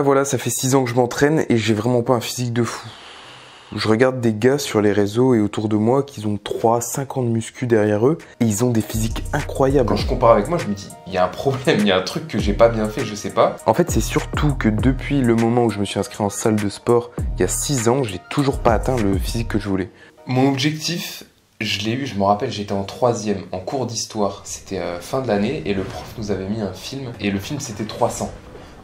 Voilà, ça fait 6 ans que je m'entraîne et j'ai vraiment pas un physique de fou. Je regarde des gars sur les réseaux et autour de moi qui ont 3-5 ans de muscu derrière eux et ils ont des physiques incroyables. Quand je compare avec moi, je me dis, il y a un problème, il y a un truc que j'ai pas bien fait, je sais pas. En fait, c'est surtout que depuis le moment où je me suis inscrit en salle de sport, il y a 6 ans, j'ai toujours pas atteint le physique que je voulais. Mon objectif, je l'ai eu, je me rappelle, j'étais en 3e, en cours d'histoire. C'était fin de l'année et le prof nous avait mis un film et le film c'était 300.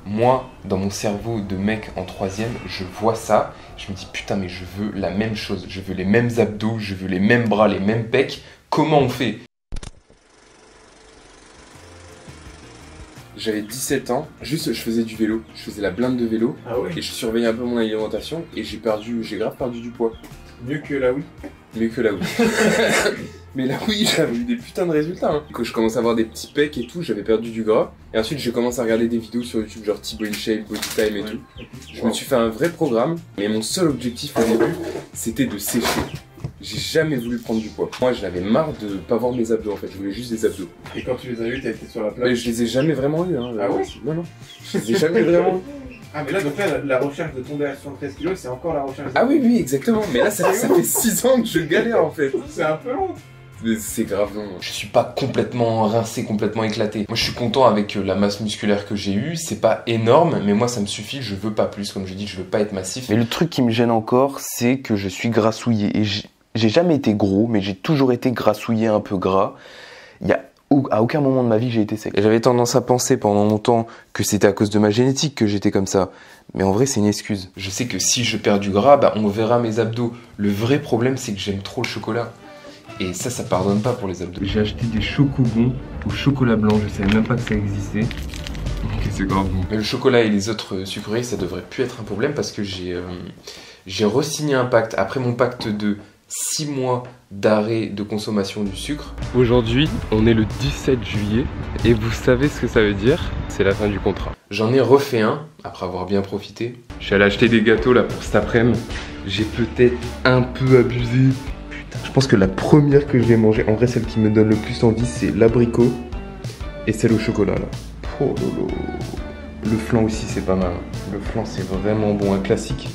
Moi, dans mon cerveau de mec en 3e, je vois ça, je me dis putain mais je veux la même chose, je veux les mêmes abdos, je veux les mêmes bras, les mêmes pecs, comment on fait? J'avais 17 ans, juste je faisais du vélo, je faisais la blinde de vélo et je surveillais un peu mon alimentation et j'ai grave perdu du poids. Mieux que la Wii. Mieux que la Wii. Mais là oui, j'avais eu des putains de résultats. Hein. Quand je commençais à avoir des petits pecs et tout, j'avais perdu du gras. Et ensuite, j'ai commencé à regarder des vidéos sur YouTube, genre Thibaut InShape, Body Time et tout. Je me suis fait un vrai programme. Mais mon seul objectif au début, c'était de sécher. J'ai jamais voulu prendre du poids. Moi, j'en avais marre de pas voir mes abdos en fait. Je voulais juste des abdos. Et quand tu les as eu, t'as été sur la plage? Mais je les ai jamais vraiment eu. Hein. Ah ouais? Non. Je les ai jamais vraiment eu. Ah mais là donc là la recherche de tomber à 73 kg c'est encore la recherche. Ah oui exactement. Mais là ça fait 6 ans que je galère en fait. C'est un peu long. C'est grave long. Je suis pas complètement rincé, complètement éclaté. Moi je suis content avec la masse musculaire que j'ai eue. C'est pas énorme, mais moi ça me suffit. Je veux pas plus. Comme je dis, je veux pas être massif. Mais le truc qui me gêne encore, c'est que je suis grassouillé. Et j'ai jamais été gros, mais j'ai toujours été grassouillé, un peu gras. À aucun moment de ma vie j'ai été sec. Et j'avais tendance à penser pendant longtemps que c'était à cause de ma génétique que j'étais comme ça. Mais en vrai c'est une excuse. Je sais que si je perds du gras, bah, on verra mes abdos. Le vrai problème c'est que j'aime trop le chocolat. Et ça pardonne pas pour les abdos. J'ai acheté des chocobons au chocolat blanc, je savais même pas que ça existait. Ok, c'est grave bon. Mais le chocolat et les autres sucreries, ça devrait plus être un problème parce que j'ai re-signé un pacte. Après mon pacte de 6 mois d'arrêt de consommation du sucre. Aujourd'hui, on est le 17 juillet et vous savez ce que ça veut dire? C'est la fin du contrat. J'en ai refait un, après avoir bien profité. Je suis allé acheter des gâteaux là pour cet après-midi. J'ai peut-être un peu abusé. Putain, Je pense que la première que je vais manger, en vrai celle qui me donne le plus envie, c'est l'abricot et celle au chocolat là. Oh lolo. Le flan aussi c'est pas mal. Le flan c'est vraiment bon, un classique.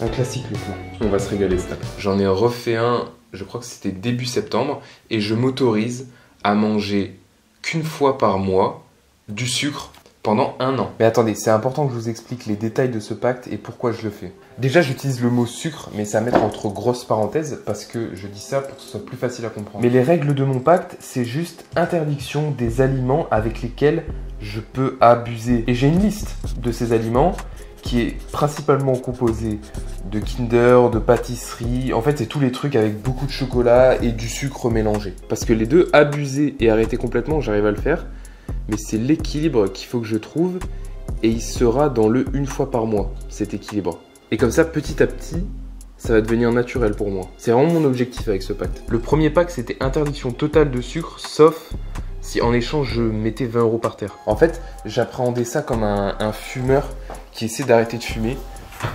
Un classique le flan. on va se régaler ça. J'en ai refait un, je crois que c'était début septembre, et je m'autorise à manger qu'une fois par mois du sucre pendant 1 an. Mais attendez, c'est important que je vous explique les détails de ce pacte et pourquoi je le fais. Déjà, j'utilise le mot sucre, mais c'est à mettre entre grosses parenthèses parce que je dis ça pour que ce soit plus facile à comprendre. Mais les règles de mon pacte, c'est juste interdiction des aliments avec lesquels je peux abuser. Et j'ai une liste de ces aliments qui est principalement composée de Kinder, de pâtisserie. En fait, c'est tous les trucs avec beaucoup de chocolat et du sucre mélangé. Parce que les deux, abuser et arrêter complètement, j'arrive à le faire. Mais c'est l'équilibre qu'il faut que je trouve et il sera dans le 1 fois par mois, cet équilibre. Et comme ça, petit à petit, ça va devenir naturel pour moi. C'est vraiment mon objectif avec ce pacte. Le premier pacte, c'était interdiction totale de sucre, sauf si en échange, je mettais 20 € par terre. En fait, j'appréhendais ça comme un fumeur qui essaie d'arrêter de fumer.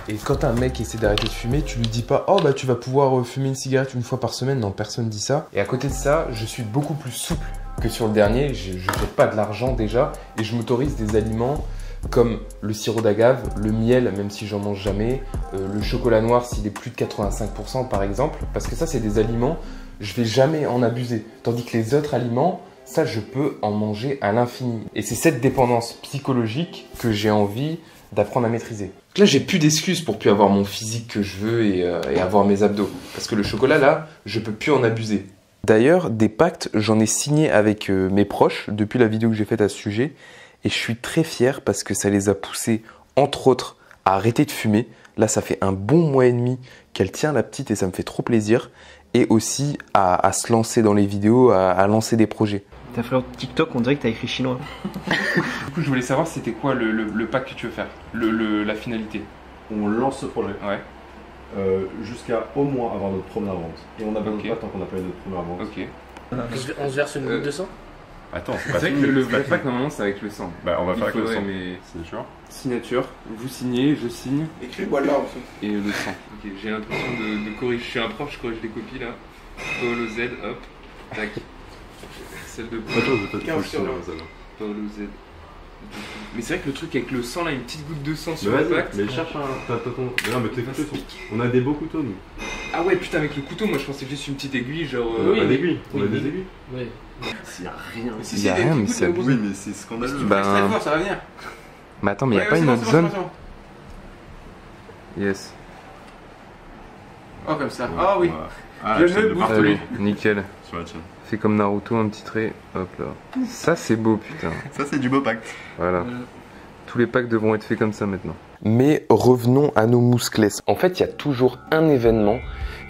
Et quand un mec essaie d'arrêter de fumer, tu lui dis pas « Oh bah tu vas pouvoir fumer une cigarette 1 fois par semaine ». Non, personne dit ça. Et à côté de ça, je suis beaucoup plus souple que sur le dernier. Je ne jette pas de l'argent déjà et je m'autorise des aliments comme le sirop d'agave, le miel, même si j'en mange jamais, le chocolat noir s'il est plus de 85% par exemple. Parce que ça, c'est des aliments, je vais jamais en abuser. Tandis que les autres aliments, ça, je peux en manger à l'infini. Et c'est cette dépendance psychologique que j'ai envie d'apprendre à maîtriser. Là, j'ai plus d'excuses pour plus avoir mon physique que je veux et avoir mes abdos. Parce que le chocolat, là, je peux plus en abuser. D'ailleurs, des pactes, j'en ai signé avec mes proches depuis la vidéo que j'ai faite à ce sujet. Et je suis très fier parce que ça les a poussés, entre autres, à arrêter de fumer. Là, ça fait un bon mois et demi qu'elle tient la petite et ça me fait trop plaisir. Et aussi à se lancer dans les vidéos, à lancer des projets. T'as fait TikTok, on dirait que t'as écrit chinois. Du coup, je voulais savoir c'était quoi le pack que tu veux faire, la finalité. On lance ce projet. Ouais. Jusqu'à au moins avoir notre première vente. Et on n'abandonne pas tant qu'on n'a pas eu notre première vente. Ok. On se verse une goutte de sang. Attends, c'est C'est pas vrai fini. que le vrai pack, normalement, c'est avec le sang. Bah, on va faire avec le sang. Mais... C'est sûr. Signature, vous signez, je signe. Écris voilà en fait. Et le sang. Ok, j'ai l'impression de corriger. Je suis un prof, je corrige des copies là. Paolo Z, hop. Tac. Celle de Attends, je vais peut-être 15 sur 20. Paolo Z. Mais c'est vrai que le truc avec le sang là, une petite goutte de sang sur Mais le vas-y, pacte. mais cherche un. Non, mais tes couteaux sont. On a des beaux couteaux, nous. Ah ouais, putain, avec le couteau, moi je pensais juste une petite aiguille, genre. On a pas d'aiguille, on a oui, des oui. aiguilles. Ouais. Il y a rien. Mais si, Il y a des rien, petits mais bouts c'est de la abusé. Oui, mais c'est scandaleux. Bah, Très fort, ça va venir. Mais attends, mais il n'y a Ouais, pas c'est une bon, autre c'est bon, zone? c'est bon. Yes. Oh, comme ça. Ah oui. Ah, Je je me de bouge. partout. Allez, nickel. Sur la tienne. Fais comme Naruto, un petit trait. Hop là. Ça, c'est beau, putain. Ça, c'est du beau pacte. Voilà. Tous les packs devront être faits comme ça maintenant. Mais revenons à nos mouscless. En fait, il y a toujours un événement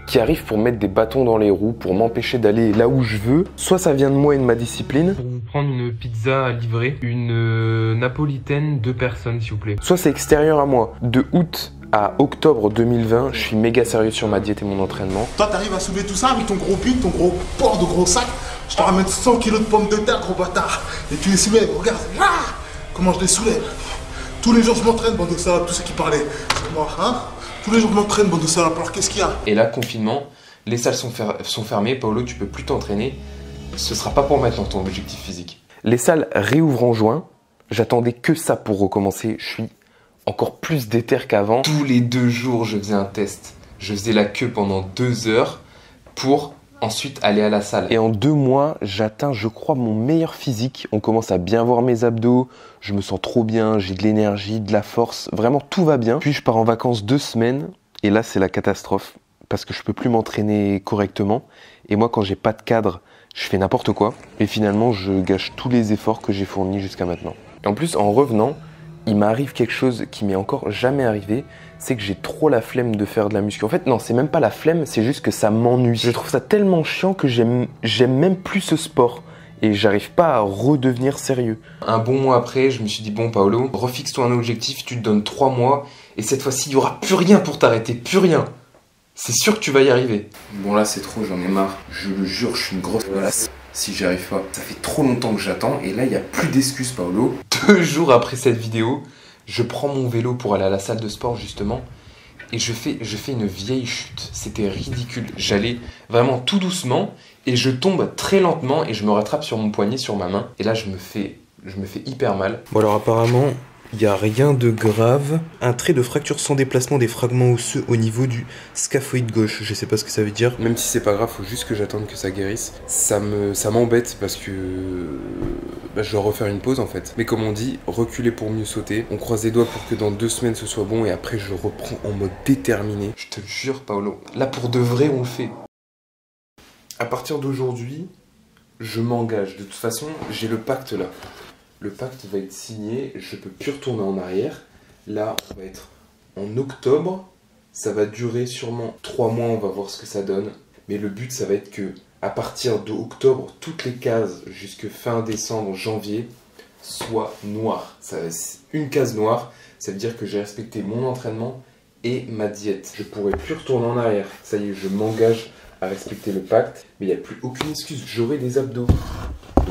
qui arrive pour mettre des bâtons dans les roues, pour m'empêcher d'aller là où je veux. Soit ça vient de moi et de ma discipline. Pour vous prendre une pizza à livrer, une napolitaine, 2 personnes s'il vous plaît. Soit c'est extérieur à moi. De août à octobre 2020, je suis méga sérieux sur ma diète et mon entraînement. Toi, t'arrives à soulever tout ça avec ton gros bide, ton gros porc de gros sac. Je te ramène 100 kilos de pommes de terre, gros bâtard. Et tu les soulèves, regarde. Ah, comment je les soulève. Tous les jours, je m'entraîne, bande de salades, tous ceux qui parlaient. C'est moi, hein. Tous les jours, je m'entraîne, bande de salades. Alors, qu'est-ce qu'il y a? Et là, confinement, les salles sont fermées. Paolo, tu peux plus t'entraîner. Ce sera pas pour maintenant ton objectif physique. Les salles réouvrent en juin. J'attendais que ça pour recommencer. Je suis encore plus déter qu'avant. Tous les 2 jours, je faisais un test. Je faisais la queue pendant 2 heures pour ensuite aller à la salle. Et en 2 mois, j'atteins, je crois, mon meilleur physique. On commence à bien voir mes abdos. Je me sens trop bien, j'ai de l'énergie, de la force. Vraiment, tout va bien. Puis je pars en vacances 2 semaines. Et là, c'est la catastrophe. Parce que je peux plus m'entraîner correctement. Et moi, quand j'ai pas de cadre, je fais n'importe quoi. Et finalement, je gâche tous les efforts que j'ai fournis jusqu'à maintenant. Et en plus, en revenant, il m'arrive quelque chose qui m'est encore jamais arrivé, c'est que j'ai trop la flemme de faire de la muscu. En fait, non, c'est même pas la flemme, c'est juste que ça m'ennuie. Je trouve ça tellement chiant que j'aime même plus ce sport. Et j'arrive pas à redevenir sérieux. Un bon mois après, je me suis dit, bon Paolo, refixe-toi un objectif, tu te donnes 3 mois, et cette fois-ci, il n'y aura plus rien pour t'arrêter, plus rien. C'est sûr que tu vas y arriver. Bon là, c'est trop, j'en ai marre. Je le jure, je suis une grosse menace. Si j'y arrive pas, ça fait trop longtemps que j'attends, et là, il n'y a plus d'excuses, Paolo. 2 jours après cette vidéo, je prends mon vélo pour aller à la salle de sport, justement, et je fais une vieille chute. C'était ridicule. J'allais vraiment tout doucement, et je tombe très lentement, et je me rattrape sur mon poignet, sur ma main, et là, je me fais hyper mal. Bon alors apparemment, il n'y a rien de grave. Un trait de fracture sans déplacement des fragments osseux au niveau du scaphoïde gauche. Je sais pas ce que ça veut dire. Même si c'est pas grave, faut juste que j'attende que ça guérisse. Ça m'embête parce que je dois refaire une pause en fait. Mais comme on dit, reculer pour mieux sauter. On croise les doigts pour que dans 2 semaines ce soit bon et après je reprends en mode déterminé. Je te jure, Paolo, là pour de vrai, on le fait. À partir d'aujourd'hui, je m'engage. De toute façon, j'ai le pacte là. Le pacte va être signé, je peux plus retourner en arrière. Là, on va être en octobre. Ça va durer sûrement 3 mois, on va voir ce que ça donne. Mais le but, ça va être que à partir d'octobre, toutes les cases jusque fin décembre, janvier, soient noires. Une case noire, ça veut dire que j'ai respecté mon entraînement et ma diète. Je pourrai plus retourner en arrière. Ça y est, je m'engage à respecter le pacte. Mais il n'y a plus aucune excuse, j'aurai des abdos.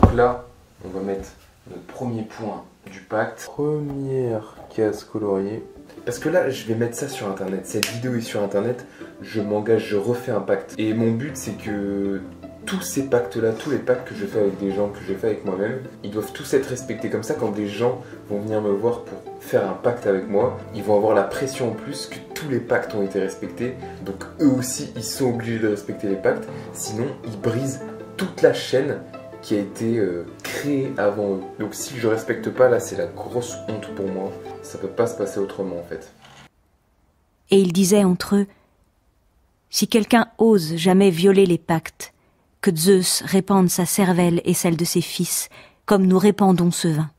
Donc là, on va mettre notre premier point du pacte. Première case coloriée. Parce que là, je vais mettre ça sur internet. Cette vidéo est sur internet. Je m'engage, je refais un pacte. Et mon but, c'est que tous ces pactes-là, tous les pactes que je fais avec des gens, que je fais avec moi-même, ils doivent tous être respectés. Comme ça, quand des gens vont venir me voir pour faire un pacte avec moi, ils vont avoir la pression en plus que tous les pactes ont été respectés. Donc eux aussi, ils sont obligés de respecter les pactes. Sinon, ils brisent toute la chaîne qui a été créée avant eux. Donc si je respecte pas, là c'est la grosse honte pour moi. Ça peut pas se passer autrement en fait. Et ils disaient entre eux, si quelqu'un ose jamais violer les pactes, que Zeus répande sa cervelle et celle de ses fils, comme nous répandons ce vin.